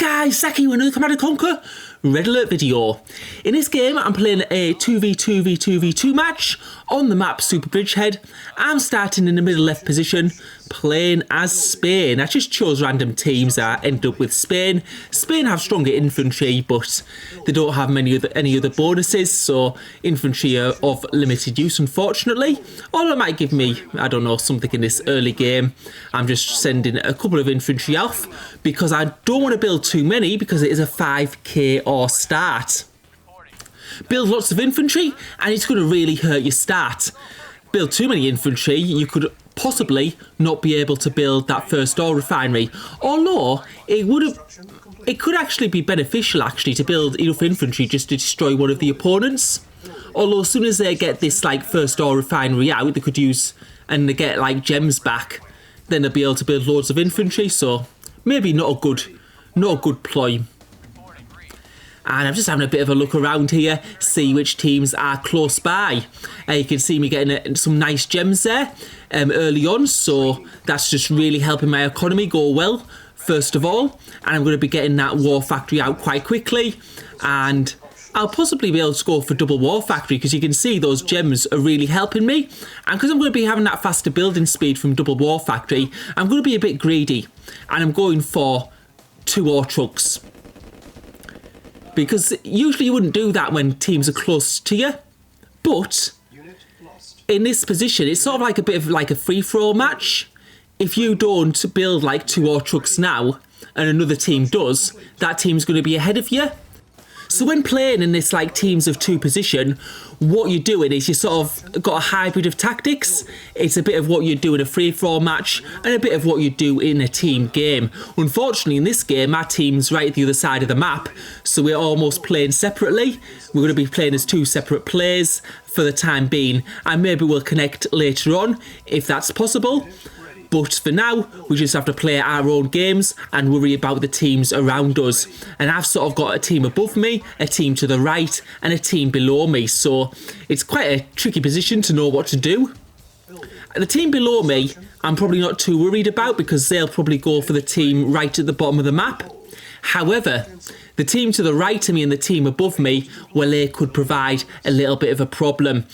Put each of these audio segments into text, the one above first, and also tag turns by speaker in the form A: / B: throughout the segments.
A: guys, Saki with another Command & Conquer Red Alert video. In this game, I'm playing a 2v2v2v2 match on the map Super Bridgehead. I'm starting in the middle left position, playing as Spain. I just chose random teams. I ended up with Spain. Spain have stronger infantry, but they don't have any other bonuses, so infantry are of limited use, unfortunately. Or it might give me, I don't know, something in this early game. I'm just sending a couple of infantry off because I don't want to build too many because it is a 5k or start. Build lots of infantry and it's going to really hurt your start. Build too many infantry, you could possibly not be able to build that first ore refinery. Although it could actually be beneficial to build enough infantry just to destroy one of the opponents. Although as soon as they get this first ore refinery out, they could use and they get gems back, then they'll be able to build loads of infantry. So maybe not a good ploy. And I'm just having a bit of a look around here, see which teams are close by. You can see me getting some nice gems there early on, so that's just really helping my economy go well, first of all. And I'm going to be getting that war factory out quite quickly, and I'll possibly be able to go for double war factory because you can see those gems are really helping me. And because I'm going to be having that faster building speed from double war factory, I'm going to be a bit greedy, and I'm going for 2 ore trucks. Because usually you wouldn't do that when teams are close to you. But in this position, it's sort of like a bit of a free-for-all match. If you don't build 2 ore trucks now, and another team does, that team's going to be ahead of you. So when playing in this teams of 2 position, what you're doing is you sort of got a hybrid of tactics. It's a bit of what you do in a free-for-all match and a bit of what you do in a team game. Unfortunately, in this game, our team's right at the other side of the map, so we're almost playing separately. We're going to be playing as 2 separate players for the time being, and maybe we'll connect later on if that's possible. But for now, we just have to play our own games and worry about the teams around us. And I've sort of got a team above me, a team to the right, and a team below me. So it's quite a tricky position to know what to do. The team below me, I'm probably not too worried about because they'll probably go for the team right at the bottom of the map. However, the team to the right of me and the team above me, well, they could provide a little bit of a problem.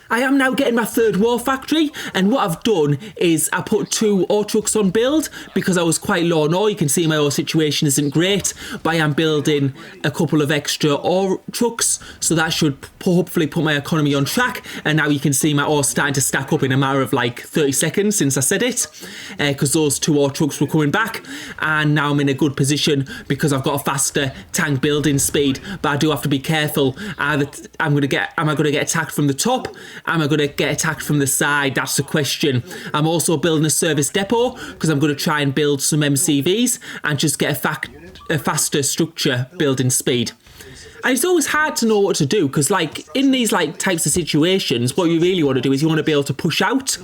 A: I am now getting my 3rd war factory, and what I've done is I put 2 ore trucks on build because I was quite low on ore. You can see my ore situation isn't great, but I am building a couple of extra ore trucks, so that should hopefully put my economy on track. And now you can see my ore starting to stack up in a matter of 30 seconds since I said it, because those 2 ore trucks were coming back, and now I'm in a good position because I've got a faster tank building speed. But I do have to be careful. Am I going to get attacked from the top? Am I going to get attacked from the side? That's the question. I'm also building a service depot because I'm going to try and build some MCVs and just get a faster structure building speed. And it's always hard to know what to do because in these types of situations, what you really want to do is you want to be able to push out,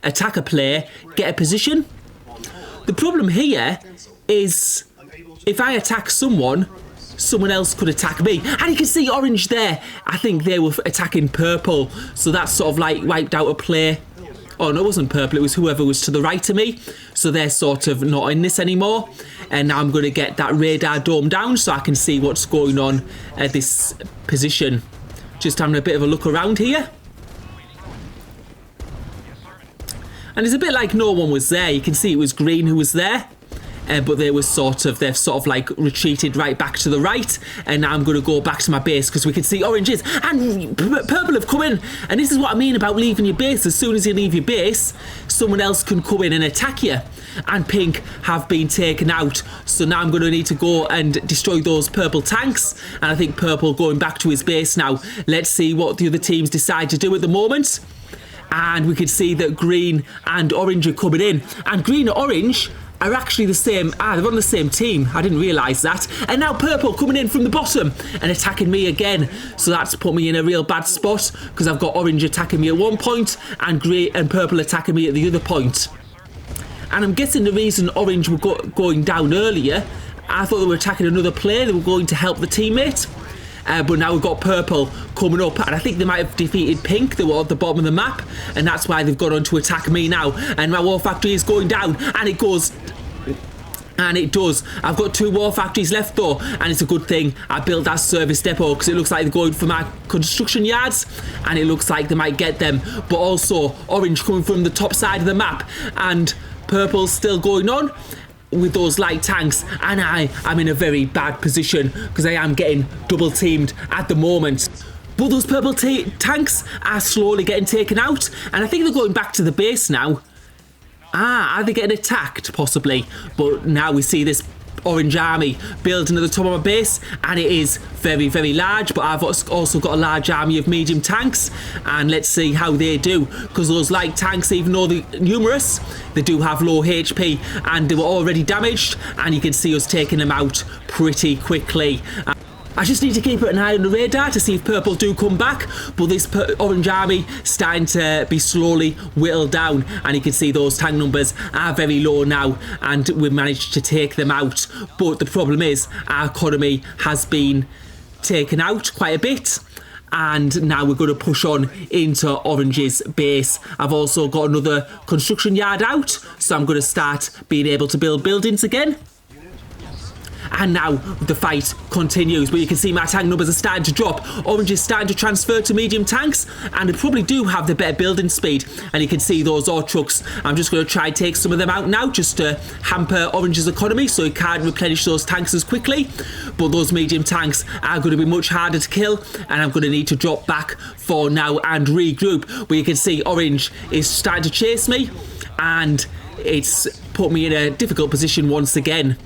A: attack a player, get a position. The problem here is if I attack someone else could attack me. And you can see orange there. I think they were attacking purple. So that sort of wiped out a play. Oh, no, it wasn't purple. It was whoever was to the right of me. So they're sort of not in this anymore. And now I'm going to get that radar dome down so I can see what's going on at this position. Just having a bit of a look around here. And it's a bit like no one was there. You can see it was green who was there. But they've sort of retreated right back to the right, and now I'm going to go back to my base because we can see oranges and purple have come in. And this is what I mean about leaving your base. As soon as you leave your base, someone else can come in and attack you. And pink have been taken out, so now I'm going to need to go and destroy those purple tanks. And I think purple going back to his base now. Let's see what the other teams decide to do at the moment. And we can see that green and orange are coming in, and green and orange are actually the same. They're on the same team. I didn't realise that. And now purple coming in from the bottom and attacking me again. So that's put me in a real bad spot because I've got orange attacking me at one point and grey and purple attacking me at the other point. And I'm guessing the reason orange were going down earlier, I thought they were attacking another player. They were going to help the teammate. But now we've got purple coming up, and I think they might have defeated pink. They were at the bottom of the map, and that's why they've gone on to attack me now. And my war factory is going down, and it goes And it does. I've got 2 war factories left though, and it's a good thing I built that service depot, because it looks like they're going for my construction yards, and it looks like they might get them. But also orange coming from the top side of the map, and purple's still going on with those light tanks, and I'm in a very bad position because I am getting double teamed at the moment. But those purple tanks are slowly getting taken out, and I think they're going back to the base now. Are they getting attacked? Possibly. But now we see this orange army building at the top of my base, and it is very, very large. But I've also got a large army of medium tanks, and let's see how they do. Because those light tanks, even though they're numerous, they do have low HP, and they were already damaged, and you can see us taking them out pretty quickly. I just need to keep an eye on the radar to see if purple do come back, but this orange army starting to be slowly whittled down, and you can see those tank numbers are very low now, and we've managed to take them out. But the problem is our economy has been taken out quite a bit, and now we're going to push on into orange's base. I've also got another construction yard out, so I'm going to start being able to build buildings again. And now the fight continues, but you can see my tank numbers are starting to drop. Orange is starting to transfer to medium tanks, and they probably do have the better building speed. And you can see those ore trucks. I'm just going to try and take some of them out now, just to hamper Orange's economy so he can't replenish those tanks as quickly. But those medium tanks are going to be much harder to kill, and I'm going to need to drop back for now and regroup. But you can see Orange is starting to chase me, and it's put me in a difficult position once again.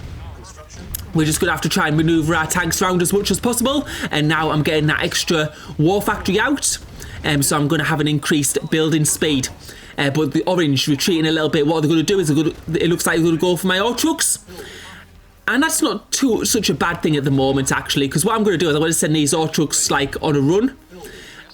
A: We're just going to have to try and manoeuvre our tanks around as much as possible. And now I'm getting that extra war factory out. So I'm going to have an increased building speed. But the orange retreating a little bit. What they're going to do is it looks like they're going to go for my ore trucks. And that's not such a bad thing at the moment, actually. Because what I'm going to do is I'm going to send these ore trucks like on a run,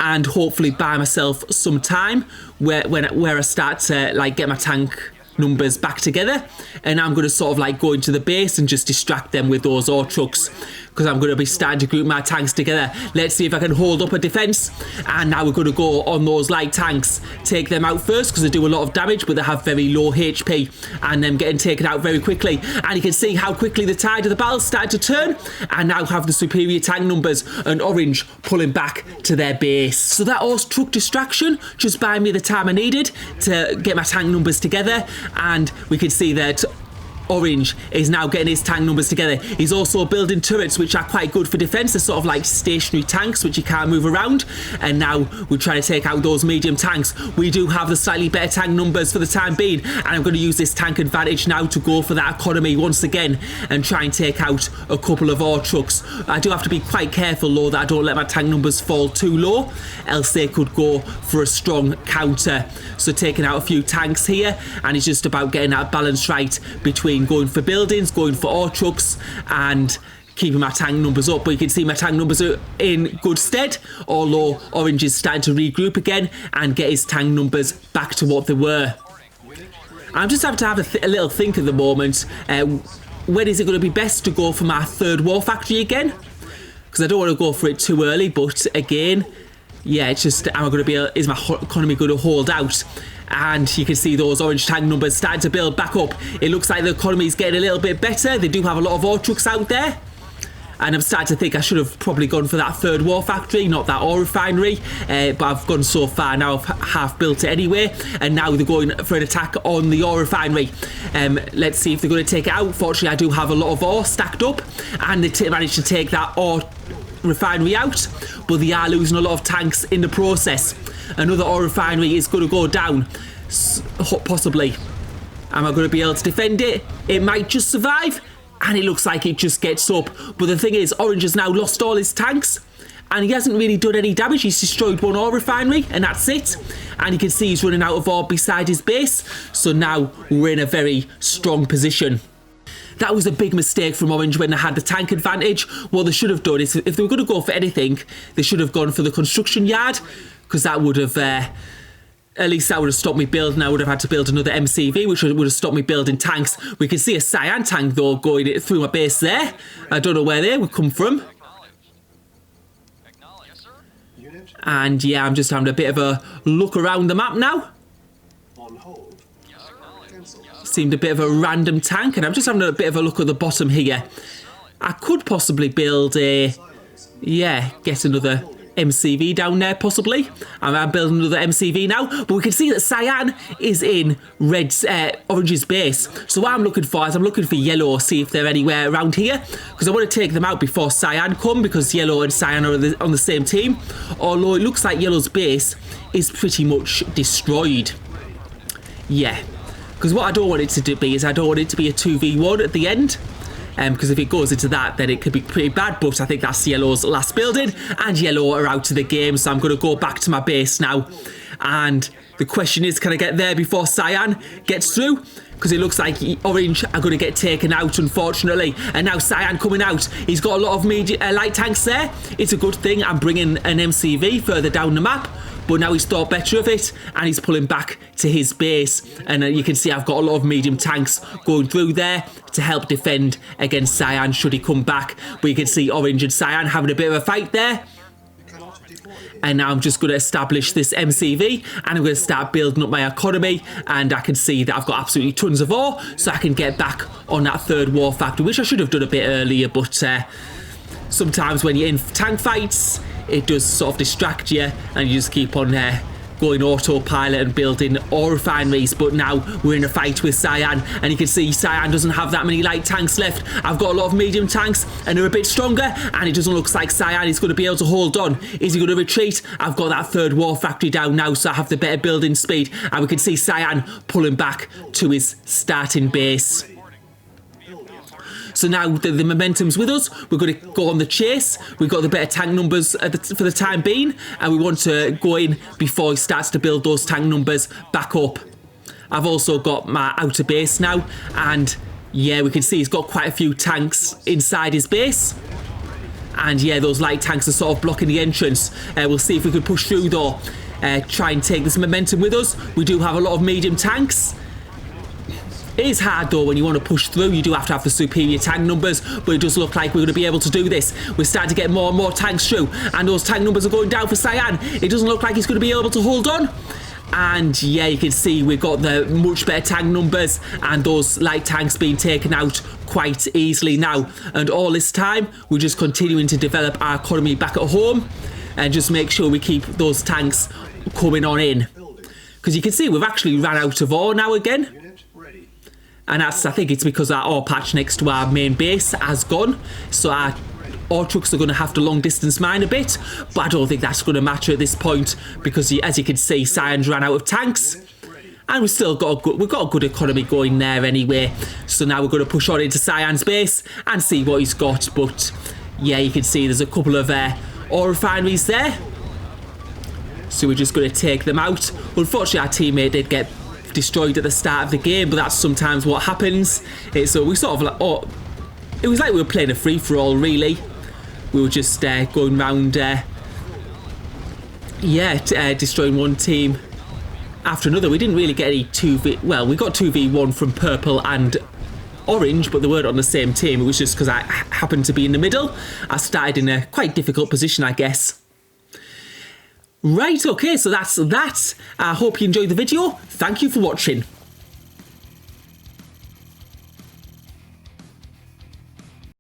A: and hopefully buy myself some time where I start to like get my tank numbers back together. And I'm going to sort of like go into the base and just distract them with those ore trucks, because I'm going to be starting to group my tanks together. Let's see if I can hold up a defense. And now we're going to go on those light tanks, take them out first, because they do a lot of damage, but they have very low HP, and them getting taken out very quickly. And you can see how quickly the tide of the battle started to turn, and now have the superior tank numbers, and orange pulling back to their base. So that ore truck distraction just buying me the time I needed to get my tank numbers together. And we can see that orange is now getting his tank numbers together. He's also building turrets, which are quite good for defense. They're sort of like stationary tanks which you can't move around. And now we're trying to take out those medium tanks. We do have the slightly better tank numbers for the time being, and I'm going to use this tank advantage now to go for that economy once again and try and take out a couple of ore trucks. I do have to be quite careful though that I don't let my tank numbers fall too low, else they could go for a strong counter. So taking out a few tanks here, and it's just about getting that balance right between going for buildings, going for ore trucks, and keeping my tank numbers up. But you can see my tank numbers are in good stead, although orange is starting to regroup again and get his tank numbers back to what they were. I'm just having to have a little think at the moment. When is it going to be best to go for my third war factory again? Because I don't want to go for it too early, but again, yeah, it's just, is my economy going to hold out? And you can see those orange tank numbers starting to build back up. It looks like the economy is getting a little bit better. They do have a lot of ore trucks out there. And I'm starting to think I should have probably gone for that third war factory, not that ore refinery. But I've gone so far now, I've half built it anyway. And now they're going for an attack on the ore refinery. Let's see if they're going to take it out. Fortunately, I do have a lot of ore stacked up, and they managed to take that ore refinery out, but they are losing a lot of tanks in the process. Another ore refinery is going to go down, possibly. Am I going to be able to defend it? It might just survive, and it looks like it just gets up. But the thing is, orange has now lost all his tanks, and he hasn't really done any damage. He's destroyed one ore refinery, and that's it. And you can see he's running out of ore beside his base, so now we're in a very strong position. That was a big mistake from orange when they had the tank advantage. What they should have done is, if they were going to go for anything, they should have gone for the construction yard, because that would have, at least that would have stopped me building. I would have had to build another MCV, which would have stopped me building tanks. We can see a Cyan tank, though, going through my base there. I don't know where they would come from. And yeah, I'm just having a bit of a look around the map now. Seemed a bit of a random tank, and I'm just having a bit of a look at the bottom here. I could possibly build a, yeah, get another MCV down there, possibly. I'm building another MCV now, but we can see that Cyan is in Orange's base. So what I'm looking for is I'm looking for Yellow, see if they're anywhere around here, because I want to take them out before Cyan come, because Yellow and Cyan are on the same team. Although it looks like Yellow's base is pretty much destroyed. Yeah, because what I don't want it to be is I don't want it to be a 2v1 at the end. Because if it goes into that, then it could be pretty bad. But I think that's Yellow's last building, and Yellow are out of the game. So I'm going to go back to my base now. And the question is, can I get there before Cyan gets through? Because it looks like Orange are going to get taken out, unfortunately. And now Cyan coming out. He's got a lot of light tanks there. It's a good thing I'm bringing an MCV further down the map. But now he's thought better of it, and he's pulling back to his base. And you can see I've got a lot of medium tanks going through there to help defend against Cyan should he come back. But you can see Orange and Cyan having a bit of a fight there. And now I'm just going to establish this MCV, and I'm going to start building up my economy. And I can see that I've got absolutely tons of ore, so I can get back on that third war factory, which I should have done a bit earlier. But sometimes when you're in tank fights, it does sort of distract you, and you just keep on going autopilot and building ore refineries. But now we're in a fight with Cyan, and you can see Cyan doesn't have that many light tanks left. I've got a lot of medium tanks, and they're a bit stronger, and it doesn't look like Cyan is going to be able to hold on. Is he going to retreat? I've got that third war factory down now, so I have the better building speed, and we can see Cyan pulling back to his starting base. So now the momentum's with us. We're going to go on the chase. We've got the better tank numbers for the time being, and we want to go in before he starts to build those tank numbers back up. I've also got my outer base now, and yeah, we can see he's got quite a few tanks inside his base. And yeah, those light tanks are sort of blocking the entrance. We'll see if we can push through though. Try and take this momentum with us. We do have a lot of medium tanks. It is hard though when you want to push through. You do have to have the superior tank numbers, but it does look like we're going to be able to do this. We're starting to get more and more tanks through, and those tank numbers are going down for Cyan. It doesn't look like he's going to be able to hold on. And yeah, you can see we've got the much better tank numbers, and those light tanks being taken out quite easily now. And all this time, we're just continuing to develop our economy back at home, and just make sure we keep those tanks coming on in. Because you can see we've actually ran out of ore now again. And I think it's because our ore patch next to our main base has gone. So our ore trucks are going to have to long distance mine a bit. But I don't think that's going to matter at this point, because as you can see, Cyan's ran out of tanks. And we've still got we've got a good economy going there anyway. So now we're going to push on into Cyan's base and see what he's got. But yeah, you can see there's a couple of ore refineries there. So we're just going to take them out. Unfortunately, our teammate did get destroyed at the start of the game, but that's sometimes what happens. So we sort of like, it was like we were playing a free-for-all really. We were just going around, destroying one team after another. We didn't really get any 2v, well, we got 2v1 from Purple and Orange, but they weren't on the same team. It was just because I happened to be in the middle. I started in a quite difficult position, I guess. Right, okay, so that's that. I hope you enjoyed the video. Thank you for watching.